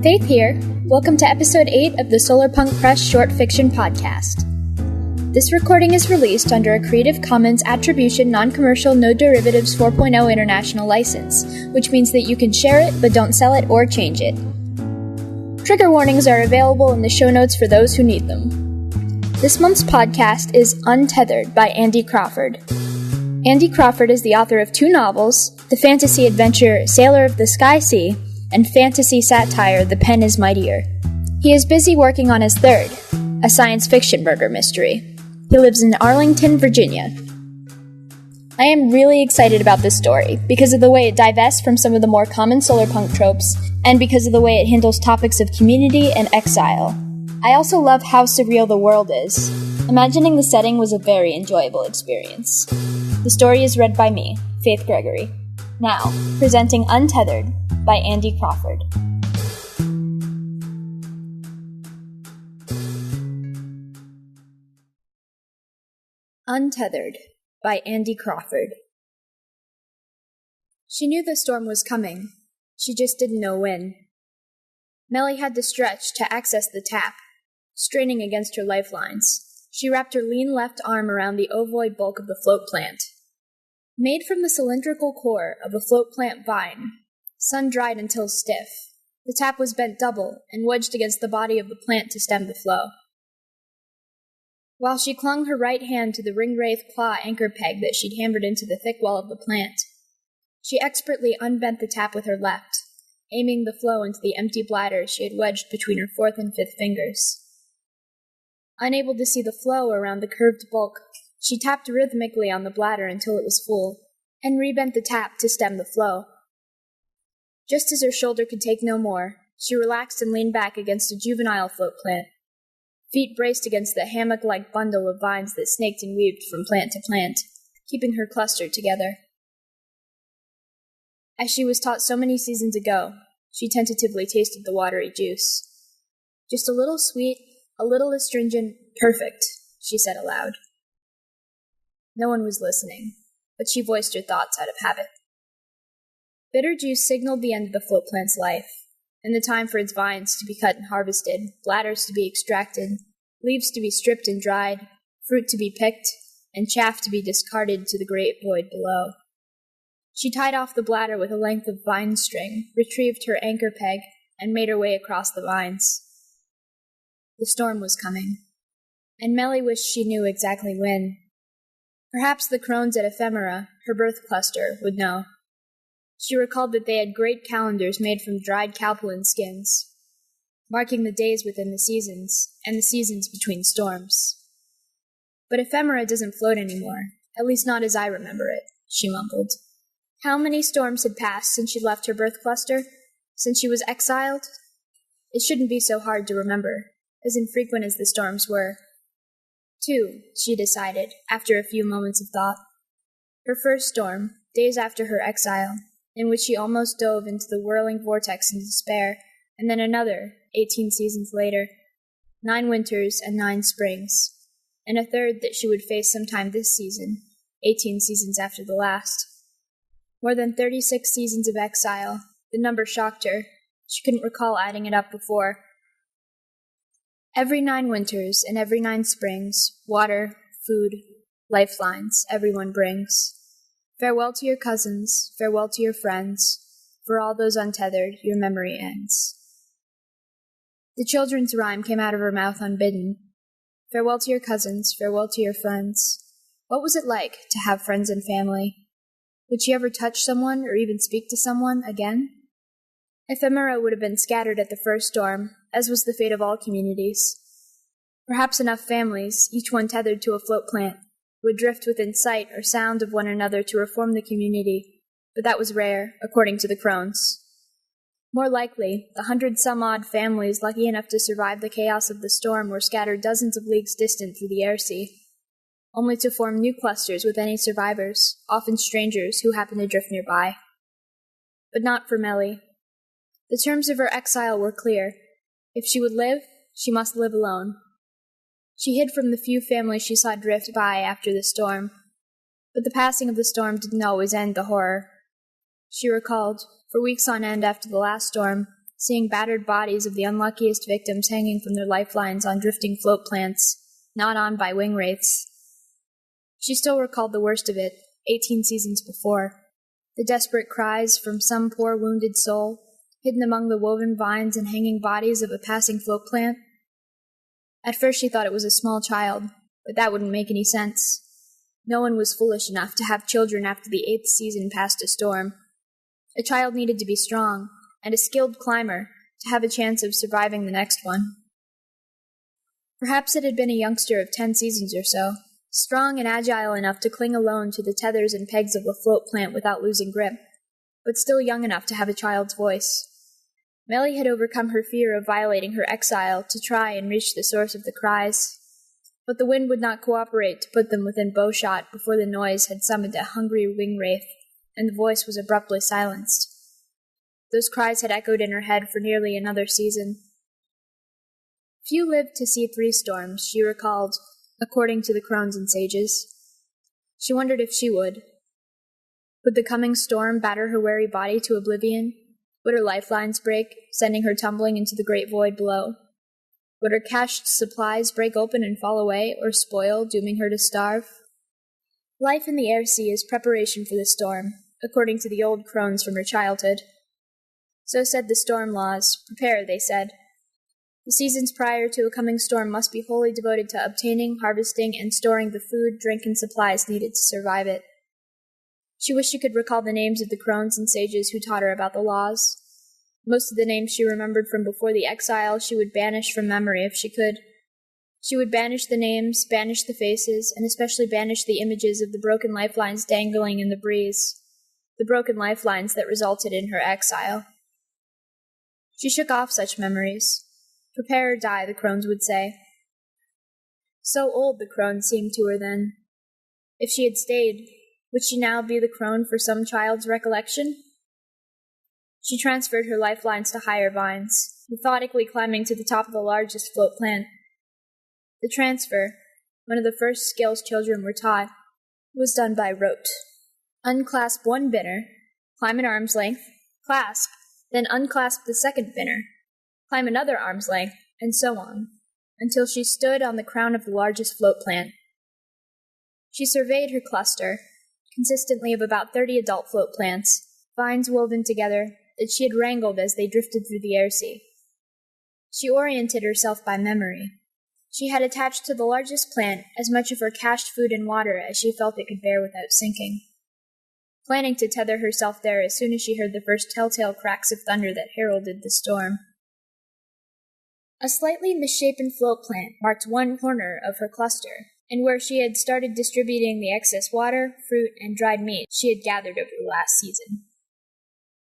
Faith here. Welcome to episode 8 of the Solarpunk Press Short Fiction Podcast. This recording is released under a Creative Commons Attribution Non-Commercial No Derivatives 4.0 International License, which means that you can share it but don't sell it or change it. Trigger warnings are available in the show notes for those who need them. This month's podcast is Untethered by Andy Crawford. Andy Crawford is the author of 2 novels, the fantasy adventure Sailor of the Skysea, and fantasy satire The Pen is Mightier. He is busy working on his 3rd, a science fiction murder mystery. He lives in Arlington, Virginia. I am really excited about this story because of the way it divests from some of the more common solarpunk tropes, and because of the way it handles topics of community and exile. I also love how surreal the world is. Imagining the setting was a very enjoyable experience. The story is read by me, Faith Gregory. Now, presenting Untethered by Andy Crawford. Untethered by Andy Crawford. She knew the storm was coming. She just didn't know when. Melly had to stretch to access the tap, straining against her lifelines. She wrapped her lean left arm around the ovoid bulk of the float plant. Made from the cylindrical core of a float plant vine, sun-dried until stiff, the tap was bent double and wedged against the body of the plant to stem the flow. While she clung her right hand to the ring-wraith claw anchor peg that she'd hammered into the thick wall of the plant, she expertly unbent the tap with her left, aiming the flow into the empty bladder she had wedged between her 4th and 5th fingers. Unable to see the flow around the curved bulk, she tapped rhythmically on the bladder until it was full, and rebent the tap to stem the flow. Just as her shoulder could take no more, she relaxed and leaned back against a juvenile float plant, feet braced against the hammock-like bundle of vines that snaked and weaved from plant to plant, keeping her clustered together. As she was taught so many seasons ago, she tentatively tasted the watery juice. Just a little sweet, a little astringent, perfect, she said aloud. No one was listening, but she voiced her thoughts out of habit. Bitter juice signaled the end of the float plant's life, and the time for its vines to be cut and harvested, bladders to be extracted, leaves to be stripped and dried, fruit to be picked, and chaff to be discarded to the great void below. She tied off the bladder with a length of vine string, retrieved her anchor peg, and made her way across the vines. The storm was coming, and Melly wished she knew exactly when. Perhaps the crones at Ephemera, her birth cluster, would know. She recalled that they had great calendars made from dried cowpollen skins, marking the days within the seasons, and the seasons between storms. But Ephemera doesn't float anymore, at least not as I remember it, she mumbled. How many storms had passed since she left her birth cluster? Since she was exiled? It shouldn't be so hard to remember, as infrequent as the storms were. 2, she decided, after a few moments of thought. Her first storm, days after her exile, in which she almost dove into the whirling vortex in despair, and then another, 18 seasons later, 9 winters and 9 springs, and a 3rd that she would face sometime this season, 18 seasons after the last. More than 36 seasons of exile. The number shocked her. She couldn't recall adding it up before. Every 9 winters and every 9 springs, water, food, lifelines, everyone brings. Farewell to your cousins, farewell to your friends. For all those untethered, your memory ends. The children's rhyme came out of her mouth unbidden. Farewell to your cousins, farewell to your friends. What was it like to have friends and family? Would she ever touch someone or even speak to someone again? Ephemera would have been scattered at the first storm, as was the fate of all communities. Perhaps enough families, each one tethered to a float plant, would drift within sight or sound of one another to reform the community, but that was rare, according to the crones. More likely, the 100-some-odd families lucky enough to survive the chaos of the storm were scattered dozens of leagues distant through the air sea, only to form new clusters with any survivors, often strangers who happened to drift nearby. But not for Melly. The terms of her exile were clear. If she would live, she must live alone. She hid from the few families she saw drift by after the storm. But the passing of the storm didn't always end the horror. she recalled, for weeks on end after the last storm, seeing battered bodies of the unluckiest victims hanging from their lifelines on drifting float plants, gnawed on by wing wraiths. She still recalled the worst of it, 18 seasons before, the desperate cries from some poor wounded soul, hidden among the woven vines and hanging bodies of a passing float plant. At first she thought it was a small child, but that wouldn't make any sense. No one was foolish enough to have children after the 8th season past a storm. A child needed to be strong, and a skilled climber, to have a chance of surviving the next one. Perhaps it had been a youngster of 10 seasons or so, strong and agile enough to cling alone to the tethers and pegs of the float plant without losing grip, but still young enough to have a child's voice. Melly had overcome her fear of violating her exile to try and reach the source of the cries, but the wind would not cooperate to put them within bowshot before the noise had summoned a hungry wing wraith, and the voice was abruptly silenced. Those cries had echoed in her head for nearly another season. Few lived to see 3 storms, she recalled, according to the crones and sages. She wondered if she would. Would the coming storm batter her weary body to oblivion? Would her lifelines break, sending her tumbling into the great void below? Would her cached supplies break open and fall away, or spoil, dooming her to starve? Life in the air sea is preparation for the storm, according to the old crones from her childhood. So said the storm laws. Prepare, they said. The seasons prior to a coming storm must be wholly devoted to obtaining, harvesting, and storing the food, drink, and supplies needed to survive it. She wished she could recall the names of the crones and sages who taught her about the laws. Most of the names she remembered from before the exile she would banish from memory if she could. She would banish the names, banish the faces, and especially banish the images of the broken lifelines dangling in the breeze, the broken lifelines that resulted in her exile. She shook off such memories. Prepare or die, the crones would say. So old the crone seemed to her then. If she had stayed, would she now be the crone for some child's recollection? She transferred her lifelines to higher vines, methodically climbing to the top of the largest float plant. The transfer, one of the first skills children were taught, was done by rote. Unclasp one binner, climb an arm's length, clasp, then unclasp the second binner, climb another arm's length, and so on, until she stood on the crown of the largest float plant. She surveyed her cluster, consistently of about 30 adult float plants, vines woven together, that she had wrangled as they drifted through the air sea. She oriented herself by memory. She had attached to the largest plant as much of her cached food and water as she felt it could bear without sinking, planning to tether herself there as soon as she heard the first telltale cracks of thunder that heralded the storm. A slightly misshapen float plant marked one corner of her cluster, and where she had started distributing the excess water, fruit, and dried meat she had gathered over the last season.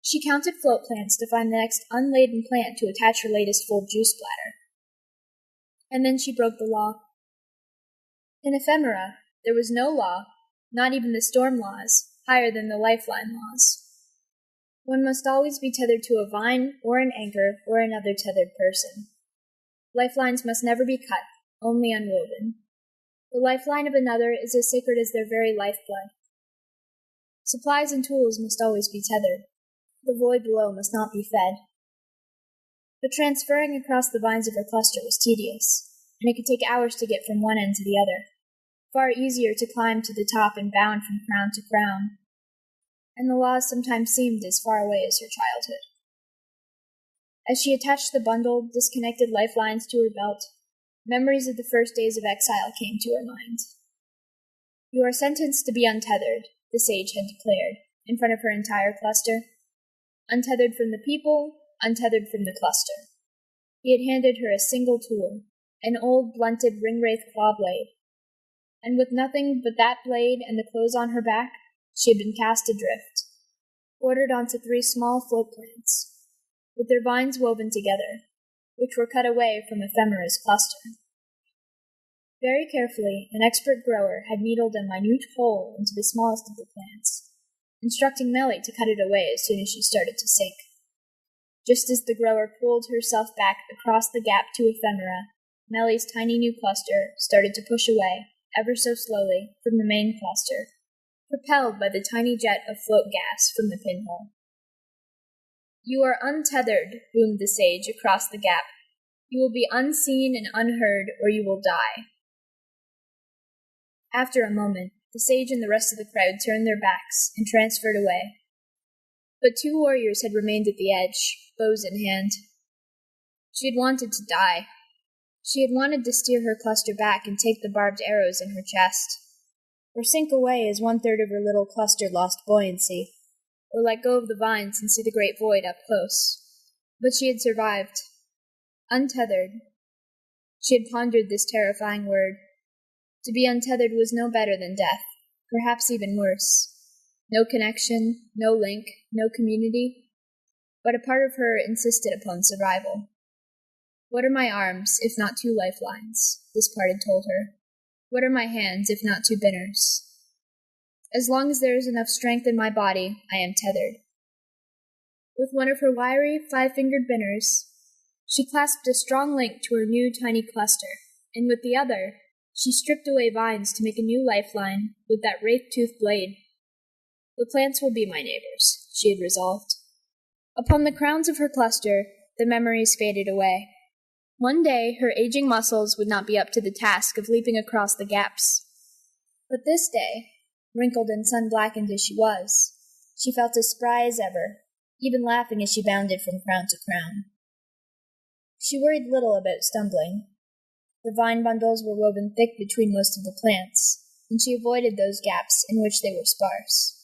She counted float plants to find the next unladen plant to attach her latest full juice bladder. And then she broke the law. In ephemera, there was no law, not even the storm laws, higher than the lifeline laws. One must always be tethered to a vine or an anchor or another tethered person. Lifelines must never be cut, only unwoven. The lifeline of another is as sacred as their very lifeblood. Supplies and tools must always be tethered. The void below must not be fed. But transferring across the vines of her cluster was tedious, and it could take hours to get from one end to the other, far easier to climb to the top and bound from crown to crown, and the laws sometimes seemed as far away as her childhood. As she attached the bundled, disconnected lifelines to her belt, memories of the first days of exile came to her mind. You are sentenced to be untethered, the sage had declared, in front of her entire cluster. Untethered from the people, untethered from the cluster. He had handed her a single tool, an old, blunted ring-wraith claw blade, and with nothing but that blade and the clothes on her back, she had been cast adrift, ordered onto 3 small float plants, with their vines woven together, which were cut away from ephemera's cluster. Very carefully, an expert grower had needled a minute hole into the smallest of the plants, instructing Melly to cut it away as soon as she started to sink. Just as the grower pulled herself back across the gap to ephemera, Melly's tiny new cluster started to push away, ever so slowly, from the main cluster, propelled by the tiny jet of float gas from the pinhole. You are untethered, boomed the sage across the gap. You will be unseen and unheard, or you will die. After a moment, the sage and the rest of the crowd turned their backs and transferred away. But 2 warriors had remained at the edge, bows in hand. She had wanted to die. She had wanted to steer her cluster back and take the barbed arrows in her chest, or sink away as 1/3 of her little cluster lost buoyancy, or let go of the vines and see the great void up close. But she had survived. Untethered. She had pondered this terrifying word. To be untethered was no better than death, perhaps even worse. No connection, no link, no community, but a part of her insisted upon survival. What are my arms, if not 2 lifelines? This part had told her. What are my hands, if not 2 binners? As long as there is enough strength in my body, I am tethered. With one of her wiry, 5-fingered binners, she clasped a strong link to her new tiny cluster, and with the other, she stripped away vines to make a new lifeline with that wraith-toothed blade. The plants will be my neighbors, she had resolved. Upon the crowns of her cluster, the memories faded away. One day, her aging muscles would not be up to the task of leaping across the gaps. But this day, wrinkled and sun-blackened as she was, she felt as spry as ever, even laughing as she bounded from crown to crown. She worried little about stumbling. The vine bundles were woven thick between most of the plants, and she avoided those gaps in which they were sparse.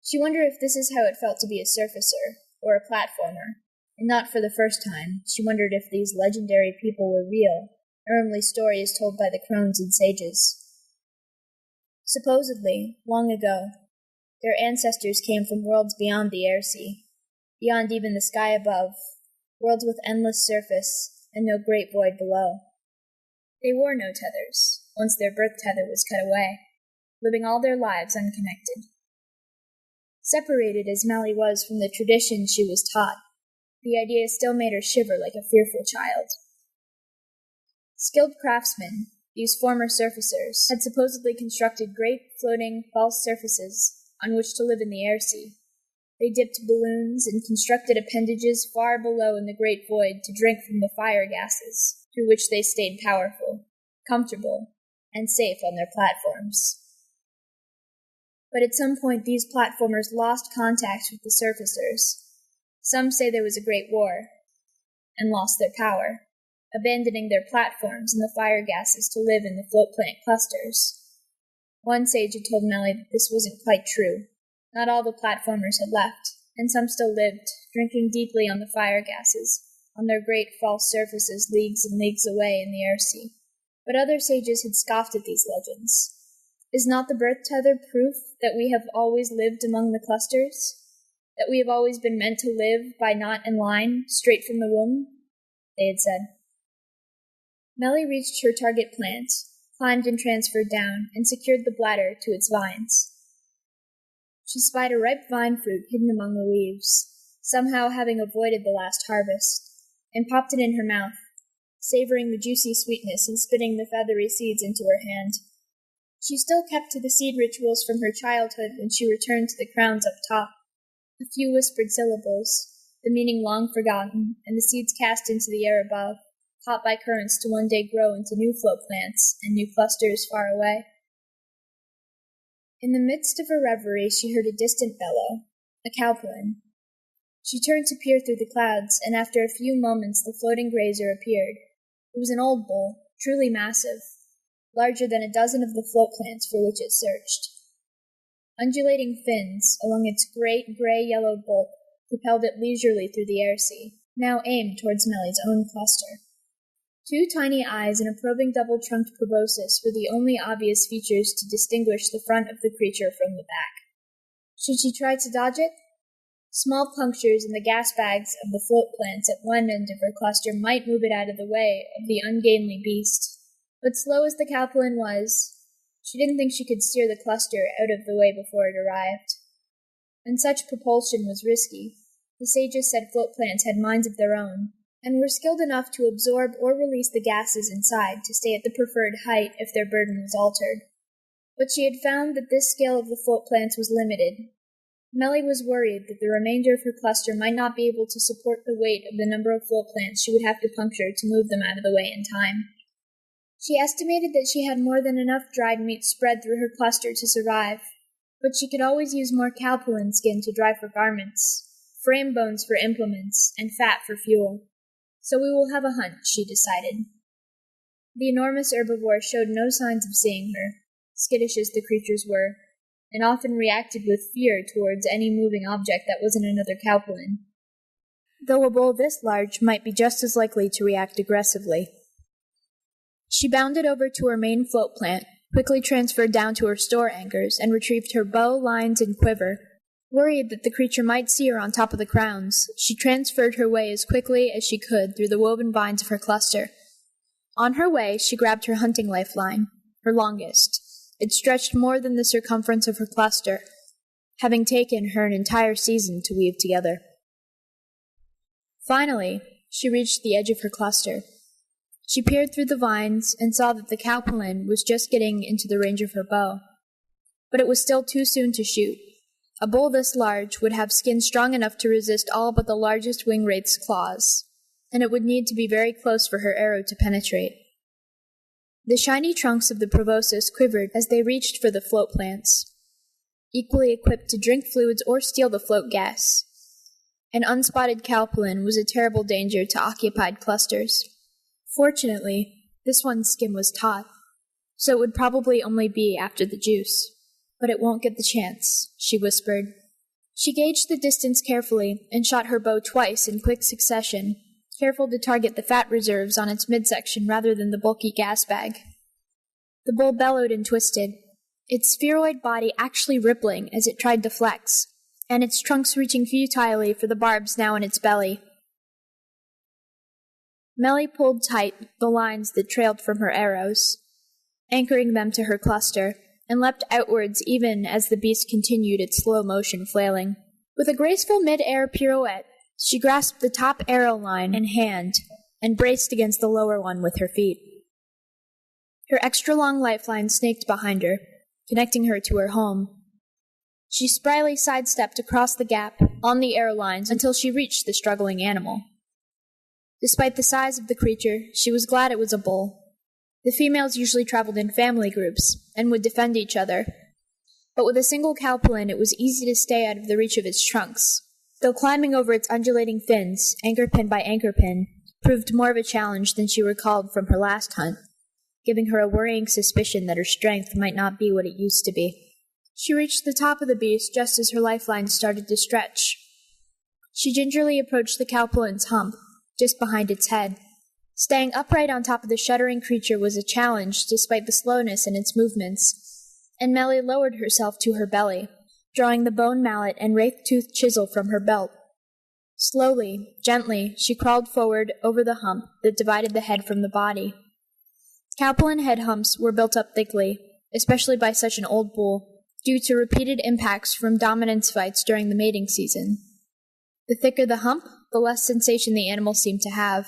She wondered if this is how it felt to be a surfacer, or a platformer, and not for the first time, she wondered if these legendary people were real, or only stories told by the crones and sages. Supposedly, long ago, their ancestors came from worlds beyond the air sea, beyond even the sky above, worlds with endless surface and no great void below. They wore no tethers, once their birth tether was cut away, living all their lives unconnected. Separated as Melly was from the tradition she was taught, the idea still made her shiver like a fearful child. Skilled craftsmen, these former surfacers, had supposedly constructed great, floating, false surfaces on which to live in the air sea. They dipped balloons and constructed appendages far below in the great void to drink from the fire gases, through which they stayed powerful, comfortable, and safe on their platforms. But at some point these platformers lost contact with the surfacers. Some say there was a great war, and lost their power, abandoning their platforms and the fire gases to live in the float plant clusters. One sage had told Melly that this wasn't quite true. Not all the platformers had left, and some still lived, drinking deeply on the fire gases, on their great false surfaces leagues and leagues away in the air sea. But other sages had scoffed at these legends. Is not the birth tether proof that we have always lived among the clusters? That we have always been meant to live by knot and line, straight from the womb? They had said. Melly reached her target plant, climbed and transferred down, and secured the bladder to its vines. She spied a ripe vine fruit hidden among the leaves, somehow having avoided the last harvest, and popped it in her mouth, savoring the juicy sweetness and spitting the feathery seeds into her hand. She still kept to the seed rituals from her childhood when she returned to the crowns up top. A few whispered syllables, the meaning long forgotten, and the seeds cast into the air above, caught by currents to one day grow into new float plants and new clusters far away. In the midst of her reverie she heard a distant bellow, a cowpoon. She turned to peer through the clouds, and after a few moments the floating grazer appeared. It was an old bull, truly massive, larger than a dozen of the float plants for which it searched. Undulating fins along its great gray-yellow bulk propelled it leisurely through the air sea, now aimed towards Melly's own cluster. 2 tiny eyes and a probing double-trunked proboscis were the only obvious features to distinguish the front of the creature from the back. Should she try to dodge it? Small punctures in the gas bags of the float plants at one end of her cluster might move it out of the way of the ungainly beast. But slow as the cowpoon was, she didn't think she could steer the cluster out of the way before it arrived. And such propulsion was risky. The sages said float plants had minds of their own, and were skilled enough to absorb or release the gases inside to stay at the preferred height if their burden was altered. But she had found that this skill of the float plants was limited. Melly was worried that the remainder of her cluster might not be able to support the weight of the number of float plants she would have to puncture to move them out of the way in time. She estimated that she had more than enough dried meat spread through her cluster to survive, but she could always use more cowpulin skin to dry for garments, frame bones for implements, and fat for fuel. So we will have a hunt, she decided. The enormous herbivore showed no signs of seeing her, skittish as the creatures were, and often reacted with fear towards any moving object that wasn't another cowpulin, though a bull this large might be just as likely to react aggressively. She bounded over to her main float plant, quickly transferred down to her store anchors, and retrieved her bow, lines, and quiver. Worried that the creature might see her on top of the crowns, she transferred her way as quickly as she could through the woven vines of her cluster. On her way, she grabbed her hunting lifeline, her longest. It stretched more than the circumference of her cluster, having taken her an entire season to weave together. Finally, she reached the edge of her cluster. She peered through the vines and saw that the cowpulin was just getting into the range of her bow. But it was still too soon to shoot. A bull this large would have skin strong enough to resist all but the largest wingwraith's claws, and it would need to be very close for her arrow to penetrate. The shiny trunks of the proboscis quivered as they reached for the float plants, equally equipped to drink fluids or steal the float gas. An unspotted cowpulin was a terrible danger to occupied clusters. Fortunately, this one's skin was taut, so it would probably only be after the juice. But it won't get the chance, she whispered. She gauged the distance carefully and shot her bow twice in quick succession, careful to target the fat reserves on its midsection rather than the bulky gas bag. The bull bellowed and twisted, its spheroid body actually rippling as it tried to flex, and its trunks reaching futilely for the barbs now in its belly. Melly pulled tight the lines that trailed from her arrows, anchoring them to her cluster, and leapt outwards even as the beast continued its slow motion flailing. With a graceful mid-air pirouette, she grasped the top arrow line in hand and braced against the lower one with her feet. Her extra-long lifeline snaked behind her, connecting her to her home. She spryly sidestepped across the gap on the arrow lines until she reached the struggling animal. Despite the size of the creature, she was glad it was a bull. The females usually traveled in family groups and would defend each other, but with a single cowpulin it was easy to stay out of the reach of its trunks, though climbing over its undulating fins, anchor-pin by anchor-pin, proved more of a challenge than she recalled from her last hunt, giving her a worrying suspicion that her strength might not be what it used to be. She reached the top of the beast just as her lifeline started to stretch. She gingerly approached the cowpulin's hump, just behind its head. Staying upright on top of the shuddering creature was a challenge despite the slowness in its movements, and Melly lowered herself to her belly, drawing the bone mallet and wraith-toothed chisel from her belt. Slowly, gently, she crawled forward over the hump that divided the head from the body. Cowpulin head humps were built up thickly, especially by such an old bull, due to repeated impacts from dominance fights during the mating season. The thicker the hump, the less sensation the animal seemed to have.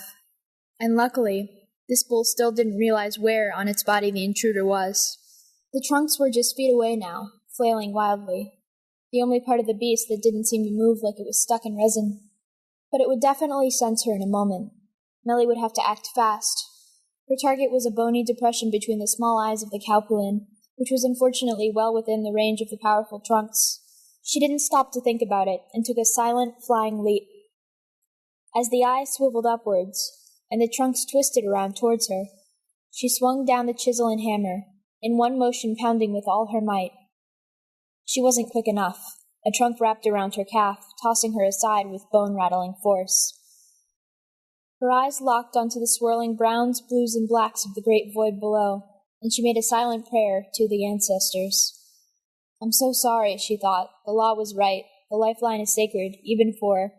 And luckily, this bull still didn't realize where on its body the intruder was. The trunks were just feet away now, flailing wildly, the only part of the beast that didn't seem to move like it was stuck in resin. But it would definitely sense her in a moment. Melly would have to act fast. Her target was a bony depression between the small eyes of the cowpulin, which was unfortunately well within the range of the powerful trunks. She didn't stop to think about it, and took a silent, flying leap. As the eye swiveled upwards, and the trunks twisted around towards her, she swung down the chisel and hammer, in one motion pounding with all her might. She wasn't quick enough. A trunk wrapped around her calf, tossing her aside with bone-rattling force. Her eyes locked onto the swirling browns, blues, and blacks of the great void below, and she made a silent prayer to the ancestors. "I'm so sorry," she thought. "The law was right. The lifeline is sacred, even for—"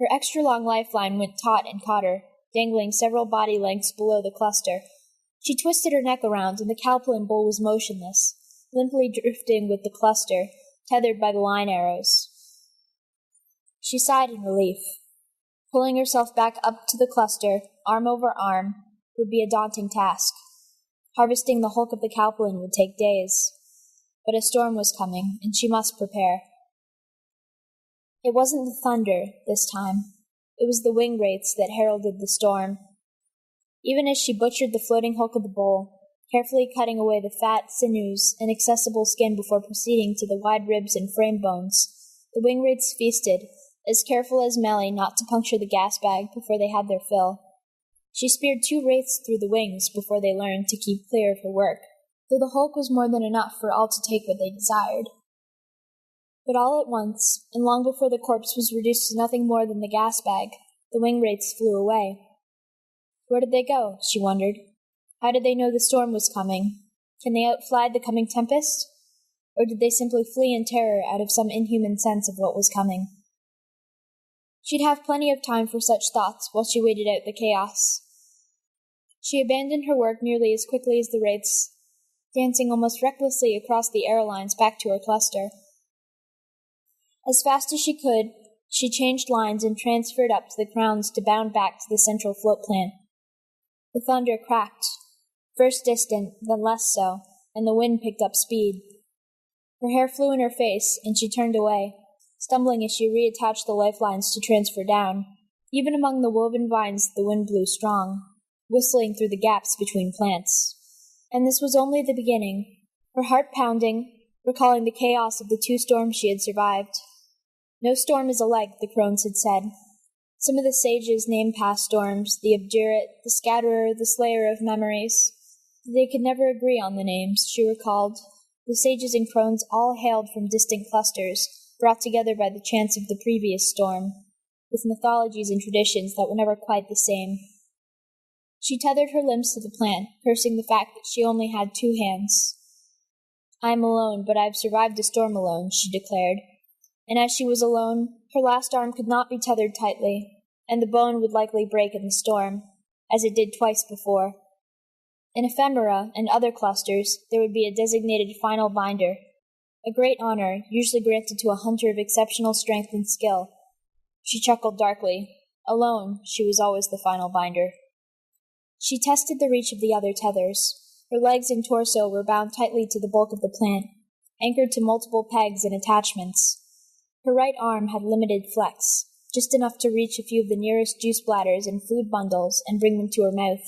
Her extra-long lifeline went taut and caught her, dangling several body lengths below the cluster. She twisted her neck around, and the cowpulin bull was motionless, limply drifting with the cluster, tethered by the line arrows. She sighed in relief. Pulling herself back up to the cluster, arm over arm, would be a daunting task. Harvesting the hulk of the cowpulin would take days. but a storm was coming, and she must prepare. It wasn't the thunder, this time. It was the wing wraiths that heralded the storm. Even as she butchered the floating hulk of the bull, carefully cutting away the fat, sinews, and accessible skin before proceeding to the wide ribs and frame bones, the wing wraiths feasted, as careful as Melly not to puncture the gas bag before they had their fill. She speared 2 wraiths through the wings before they learned to keep clear of her work, though the hulk was more than enough for all to take what they desired. But all at once, and long before the corpse was reduced to nothing more than the gas bag, the wing wraiths flew away. Where did they go? She wondered. How did they know the storm was coming? Can they outfly the coming tempest? Or did they simply flee in terror out of some inhuman sense of what was coming? She'd have plenty of time for such thoughts while she waited out the chaos. She abandoned her work nearly as quickly as the wraiths, dancing almost recklessly across the airlines back to her cluster. As fast as she could, she changed lines and transferred up to the crowns to bound back to the central float plant. The thunder cracked, first distant, then less so, and the wind picked up speed. Her hair flew in her face, and she turned away, stumbling as she reattached the lifelines to transfer down. Even among the woven vines the wind blew strong, whistling through the gaps between plants. And this was only the beginning, her heart pounding, recalling the chaos of the 2 storms she had survived. No storm is alike, the crones had said. Some of the sages named past storms, the obdurate, the scatterer, the slayer of memories. They could never agree on the names, she recalled. The sages and crones all hailed from distant clusters, brought together by the chance of the previous storm, with mythologies and traditions that were never quite the same. She tethered her limbs to the plant, cursing the fact that she only had 2 hands. I am alone, but I have survived a storm alone, she declared. And as she was alone, her last arm could not be tethered tightly, and the bone would likely break in the storm, as it did twice before. In ephemera and other clusters, there would be a designated final binder, a great honor usually granted to a hunter of exceptional strength and skill. She chuckled darkly. Alone, she was always the final binder. She tested the reach of the other tethers. Her legs and torso were bound tightly to the bulk of the plant, anchored to multiple pegs and attachments. Her right arm had limited flex, just enough to reach a few of the nearest juice bladders and food bundles and bring them to her mouth.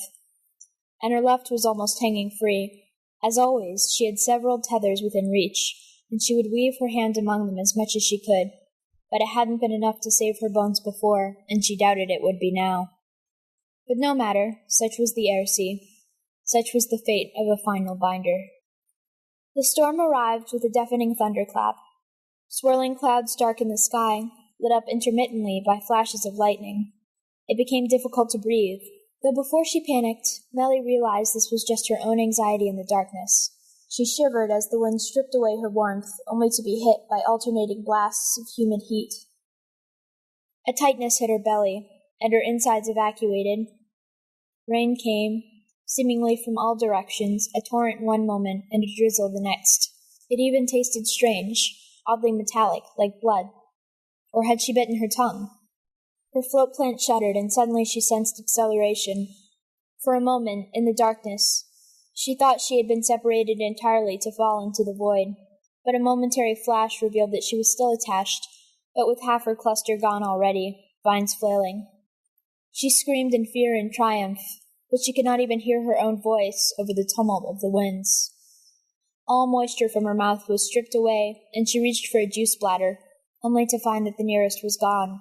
And her left was almost hanging free. As always, she had several tethers within reach, and she would weave her hand among them as much as she could. But it hadn't been enough to save her bones before, and she doubted it would be now. But no matter, such was the air sea. Such was the fate of a final binder. The storm arrived with a deafening thunderclap. Swirling clouds darkened the sky, lit up intermittently by flashes of lightning. It became difficult to breathe, though before she panicked, Melly realized this was just her own anxiety in the darkness. She shivered as the wind stripped away her warmth, only to be hit by alternating blasts of humid heat. A tightness hit her belly, and her insides evacuated. Rain came, seemingly from all directions, a torrent one moment and a drizzle the next. It even tasted strange, oddly metallic, like blood. Or had she bitten her tongue? Her float plant shuddered, and suddenly she sensed acceleration. For a moment, in the darkness, she thought she had been separated entirely to fall into the void, but a momentary flash revealed that she was still attached, but with half her cluster gone already, vines flailing. She screamed in fear and triumph, but she could not even hear her own voice over the tumult of the winds. All moisture from her mouth was stripped away, and she reached for a juice bladder, only to find that the nearest was gone.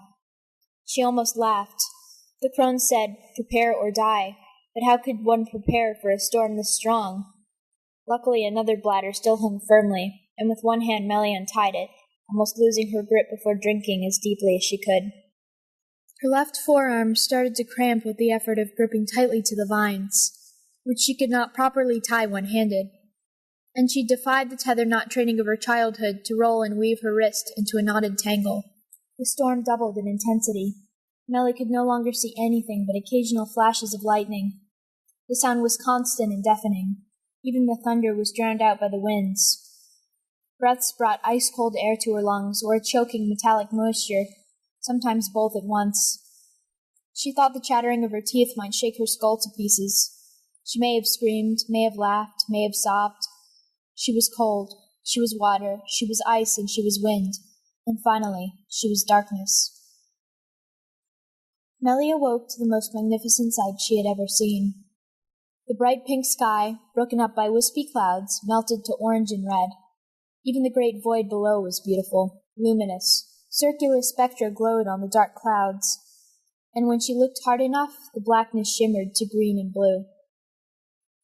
She almost laughed. The crones said, "Prepare or die," but how could one prepare for a storm this strong? Luckily, another bladder still hung firmly, and with one hand Melly untied it, almost losing her grip before drinking as deeply as she could. Her left forearm started to cramp with the effort of gripping tightly to the vines, which she could not properly tie one-handed, and she defied the tether knot training of her childhood to roll and weave her wrist into a knotted tangle. The storm doubled in intensity. Melly could no longer see anything but occasional flashes of lightning. The sound was constant and deafening. Even the thunder was drowned out by the winds. Breaths brought ice-cold air to her lungs, or a choking metallic moisture, sometimes both at once. She thought the chattering of her teeth might shake her skull to pieces. She may have screamed, may have laughed, may have sobbed. She was cold, She was water, she was ice, and she was wind. And finally, she was darkness. Melly awoke to the most magnificent sight she had ever seen. The bright pink sky, broken up by wispy clouds, melted to orange and red. Even the great void below was beautiful, luminous. Circular spectra glowed on the dark clouds, and when she looked hard enough, the blackness shimmered to green and blue.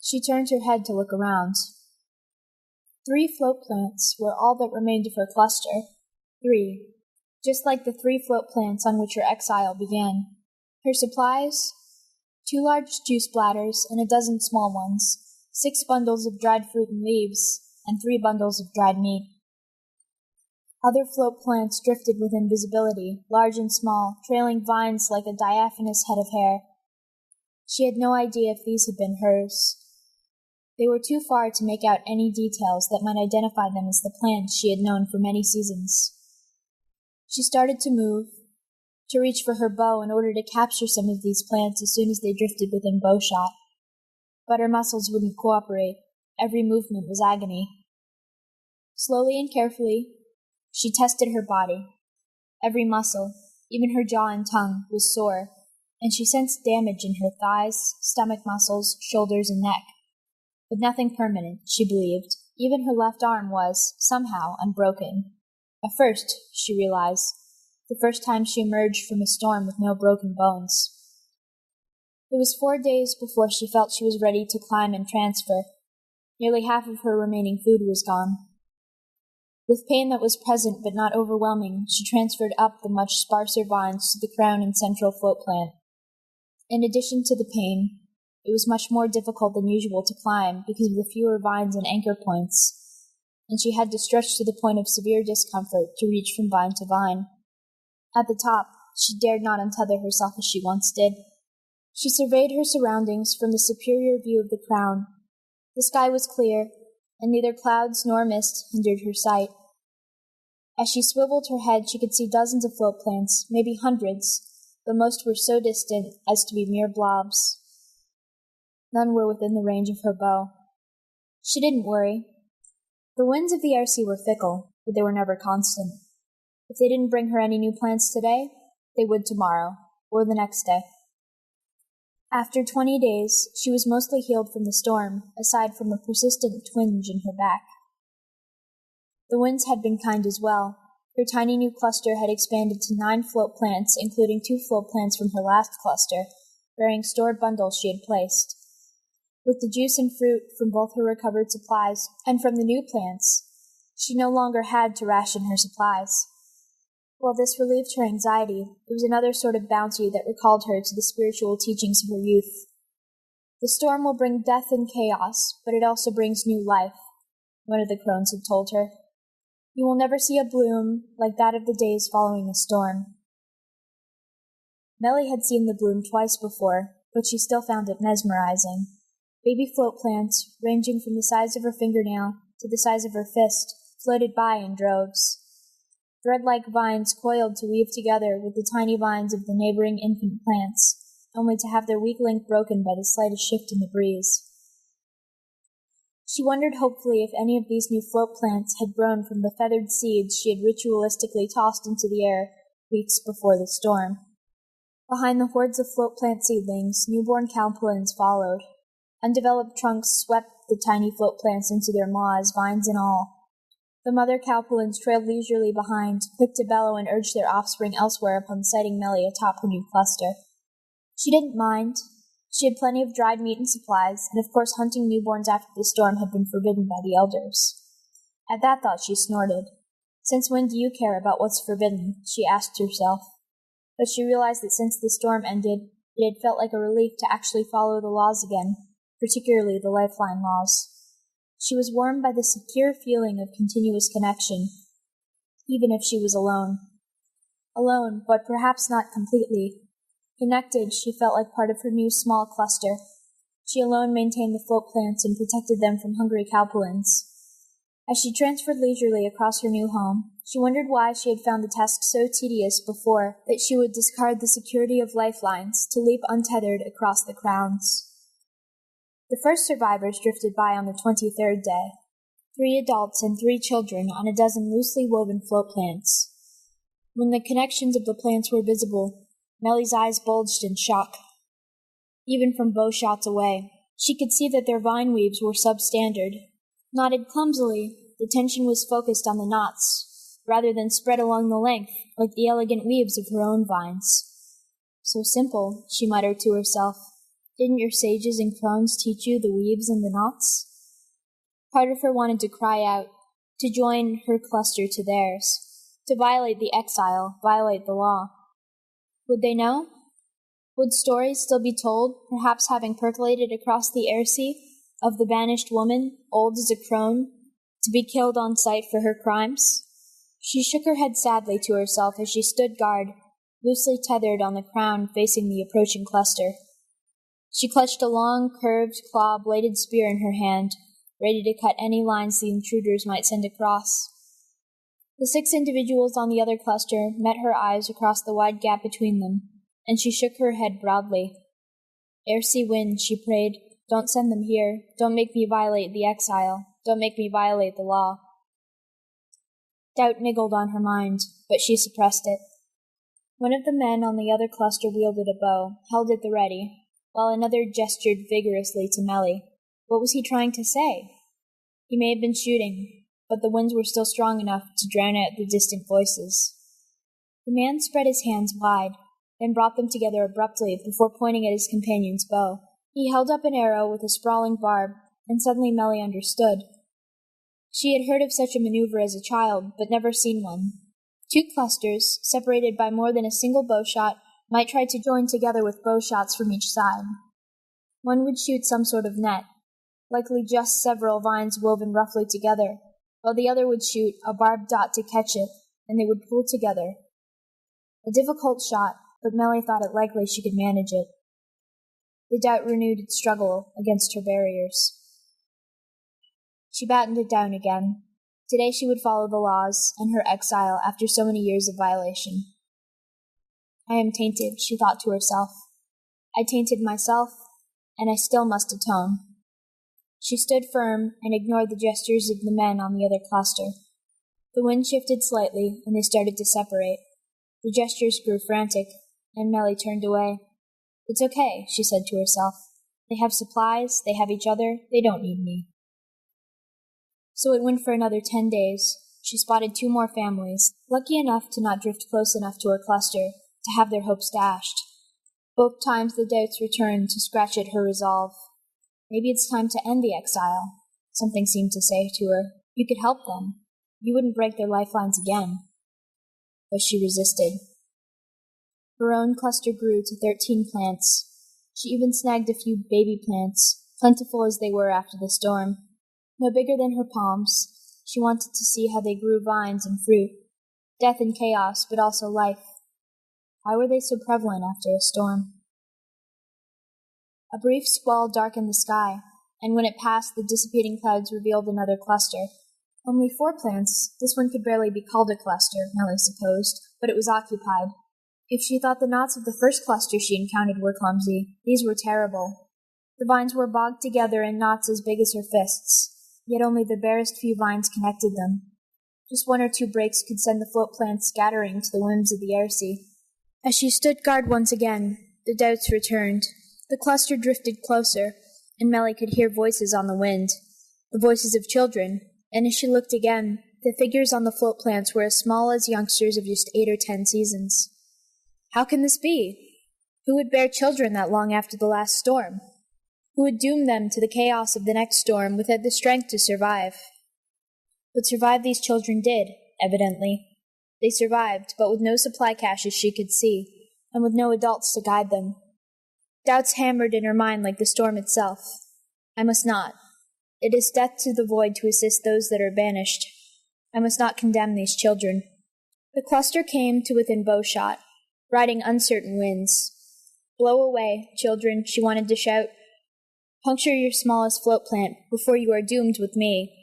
She turned her head to look around. 3 float plants were all that remained of her cluster. 3, just like the 3 float plants on which her exile began. Her supplies? 2 large juice bladders and a dozen small ones, 6 bundles of dried fruit and leaves, and 3 bundles of dried meat. Other float plants drifted with invisibility, large and small, trailing vines like a diaphanous head of hair. She had no idea if these had been hers. They were too far to make out any details that might identify them as the plants she had known for many seasons. She started to move, to reach for her bow in order to capture some of these plants as soon as they drifted within bowshot. But her muscles wouldn't cooperate. Every movement was agony. Slowly and carefully, she tested her body. Every muscle, even her jaw and tongue, was sore, and she sensed damage in her thighs, stomach muscles, shoulders, and neck. But nothing permanent, she believed. Even her left arm was, somehow, unbroken. A first, she realized, the first time she emerged from a storm with no broken bones. It was 4 days before she felt she was ready to climb and transfer. Nearly half of her remaining food was gone. With pain that was present but not overwhelming, she transferred up the much sparser vines to the crown and central float plant. In addition to the pain, it was much more difficult than usual to climb because of the fewer vines and anchor points, and she had to stretch to the point of severe discomfort to reach from vine to vine. At the top, she dared not untether herself as she once did. She surveyed her surroundings from the superior view of the crown. The sky was clear, and neither clouds nor mist hindered her sight. As she swiveled her head, she could see dozens of float plants, maybe hundreds, though most were so distant as to be mere blobs. None were within the range of her bow. She didn't worry. The winds of the air sea were fickle, but they were never constant. If they didn't bring her any new plants today, they would tomorrow, or the next day. After 20 days, she was mostly healed from the storm, aside from a persistent twinge in her back. The winds had been kind as well. Her tiny new cluster had expanded to 9 float plants, including 2 float plants from her last cluster, bearing stored bundles she had placed. With the juice and fruit from both her recovered supplies and from the new plants, she no longer had to ration her supplies. While this relieved her anxiety, it was another sort of bounty that recalled her to the spiritual teachings of her youth. The storm will bring death and chaos, but it also brings new life, one of the crones had told her. You will never see a bloom like that of the days following a storm. Melly had seen the bloom twice before, but she still found it mesmerizing. Baby float plants, ranging from the size of her fingernail to the size of her fist, floated by in droves. Thread-like vines coiled to weave together with the tiny vines of the neighboring infant plants, only to have their weak link broken by the slightest shift in the breeze. She wondered hopefully if any of these new float plants had grown from the feathered seeds she had ritualistically tossed into the air weeks before the storm. Behind the hordes of float plant seedlings, newborn cowpellins followed. Undeveloped trunks swept the tiny float plants into their maws, vines and all. The mother cowpellins trailed leisurely behind, quick to bellow and urge their offspring elsewhere upon sighting Melly atop her new cluster. She didn't mind. She had plenty of dried meat and supplies, and of course hunting newborns after the storm had been forbidden by the elders. At that thought she snorted. Since when do you care about what's forbidden? She asked herself. But she realized that since the storm ended, it had felt like a relief to actually follow the laws again, particularly the lifeline laws. She was warmed by the secure feeling of continuous connection, even if she was alone. Alone, but perhaps not completely. Connected, she felt like part of her new small cluster. She alone maintained the float plants and protected them from hungry cowpellins. As she transferred leisurely across her new home, she wondered why she had found the task so tedious before that she would discard the security of lifelines to leap untethered across the crowns. The first survivors drifted by on the 23rd day. 3 adults and 3 children on a dozen loosely woven float plants. When the connections of the plants were visible, Mellie's eyes bulged in shock. Even from bow shots away, she could see that their vine weaves were substandard. Knotted clumsily, the tension was focused on the knots, rather than spread along the length like the elegant weaves of her own vines. So simple, she muttered to herself. Didn't your sages and crones teach you the weaves and the knots? Part of her wanted to cry out, to join her cluster to theirs, to violate the exile, violate the law. Would they know? Would stories still be told, perhaps having percolated across the air sea, of the banished woman, old as a crone, to be killed on sight for her crimes? She shook her head sadly to herself as she stood guard, loosely tethered on the crown facing the approaching cluster. She clutched a long, curved, claw-bladed spear in her hand, ready to cut any lines the intruders might send across. The 6 individuals on the other cluster met her eyes across the wide gap between them, and she shook her head proudly. Air-sea wind, she prayed, don't send them here, don't make me violate the exile, don't make me violate the law. Doubt niggled on her mind, but she suppressed it. One of the men on the other cluster wielded a bow, held at the ready, while another gestured vigorously to Mellie. What was he trying to say? He may have been shooting, but the winds were still strong enough to drown out the distant voices. The man spread his hands wide, then brought them together abruptly before pointing at his companion's bow. He held up an arrow with a sprawling barb, and suddenly Mellie understood. She had heard of such a maneuver as a child, but never seen one. 2 clusters, separated by more than a single bow shot, might try to join together with bow shots from each side. One would shoot some sort of net, likely just several vines woven roughly together, while the other would shoot a barbed dot to catch it, and they would pull together. A difficult shot, but Mellie thought it likely she could manage it. The doubt renewed its struggle against her barriers. She battened it down again. Today she would follow the laws, and her exile after so many years of violation. I am tainted, she thought to herself. I tainted myself, and I still must atone. She stood firm and ignored the gestures of the men on the other cluster. The wind shifted slightly, and they started to separate. The gestures grew frantic, and Mellie turned away. It's okay, she said to herself. They have supplies, they have each other, they don't need me. So it went for another 10 days. She spotted 2 more families, lucky enough to not drift close enough to her cluster to have their hopes dashed. Both times the doubts returned to scratch at her resolve. Maybe it's time to end the exile, something seemed to say to her. You could help them. You wouldn't break their lifelines again. But she resisted. Her own cluster grew to 13 plants. She even snagged a few baby plants, plentiful as they were after the storm. No bigger than her palms, she wanted to see how they grew vines and fruit. Death and chaos, but also life. Why were they so prevalent after a storm? A brief squall darkened the sky, and when it passed, the dissipating clouds revealed another cluster. Only 4 plants. This one could barely be called a cluster, Mellie supposed, but it was occupied. If she thought the knots of the first cluster she encountered were clumsy, these were terrible. The vines were bogged together in knots as big as her fists, yet only the barest few vines connected them. Just 1 or 2 breaks could send the float plants scattering to the whims of the air sea. As she stood guard once again, the doubts returned. The cluster drifted closer, and Mellie could hear voices on the wind, the voices of children, and as she looked again, the figures on the float plants were as small as youngsters of just 8 or 10 seasons. How can this be? Who would bear children that long after the last storm? Who would doom them to the chaos of the next storm without the strength to survive? But survive these children did, evidently. They survived, but with no supply caches she could see, and with no adults to guide them. Doubts hammered in her mind like the storm itself. I must not. It is death to the void to assist those that are banished. I must not condemn these children. The cluster came to within bowshot, riding uncertain winds. Blow away, children, she wanted to shout. Puncture your smallest float plant before you are doomed with me.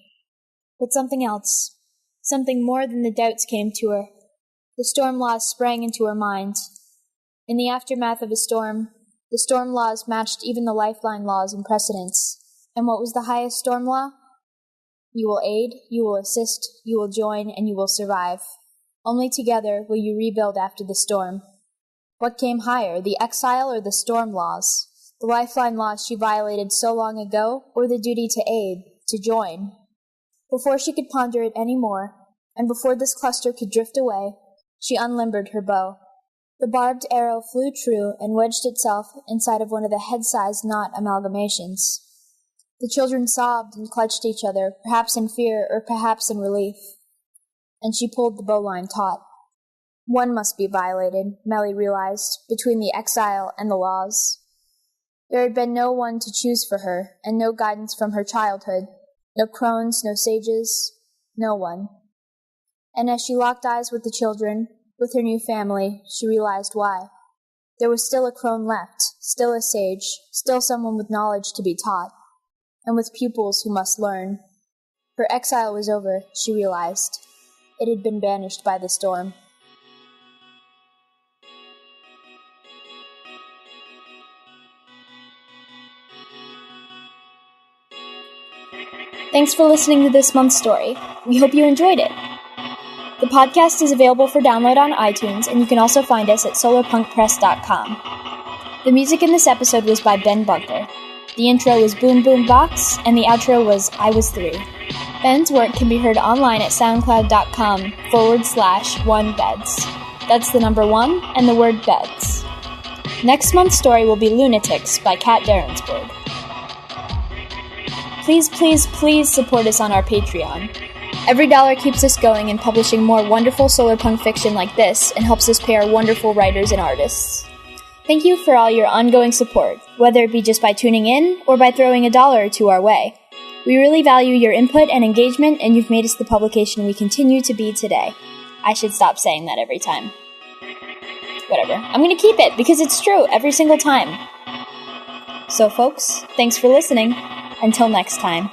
But something else, something more than the doubts came to her. The storm laws sprang into her mind. In the aftermath of a storm, the storm laws matched even the lifeline laws in precedence. And what was the highest storm law? You will aid, you will assist, you will join, and you will survive. Only together will you rebuild after the storm. What came higher, the exile or the storm laws? The lifeline laws she violated so long ago, or the duty to aid, to join? Before she could ponder it any more, and before this cluster could drift away, she unlimbered her bow. The barbed arrow flew true and wedged itself inside of one of the head-sized knot amalgamations. The children sobbed and clutched each other, perhaps in fear or perhaps in relief. And she pulled the bowline taut. One must be violated, Melly realized, between the exile and the laws. There had been no one to choose for her, and no guidance from her childhood. No crones, no sages, no one. And as she locked eyes with the children, with her new family, she realized why. There was still a crone left, still a sage, still someone with knowledge to be taught, and with pupils who must learn. Her exile was over, she realized. It had been banished by the storm. Thanks for listening to this month's story. We hope you enjoyed it. The podcast is available for download on iTunes, and you can also find us at solarpunkpress.com. The music in this episode was by Ben Bunker. The intro was Boom Boom Box, and the outro was I Was 3. Ben's work can be heard online at soundcloud.com/onebeds. That's the number 1 and the word beds. Next month's story will be Lunatics by Kat Derensburg. Please, please, please support us on our Patreon. Every dollar keeps us going and publishing more wonderful solarpunk fiction like this and helps us pay our wonderful writers and artists. Thank you for all your ongoing support, whether it be just by tuning in or by throwing $1 or $2 our way. We really value your input and engagement, and you've made us the publication we continue to be today. I should stop saying that every time. Whatever. I'm going to keep it because it's true every single time. So folks, thanks for listening. Until next time.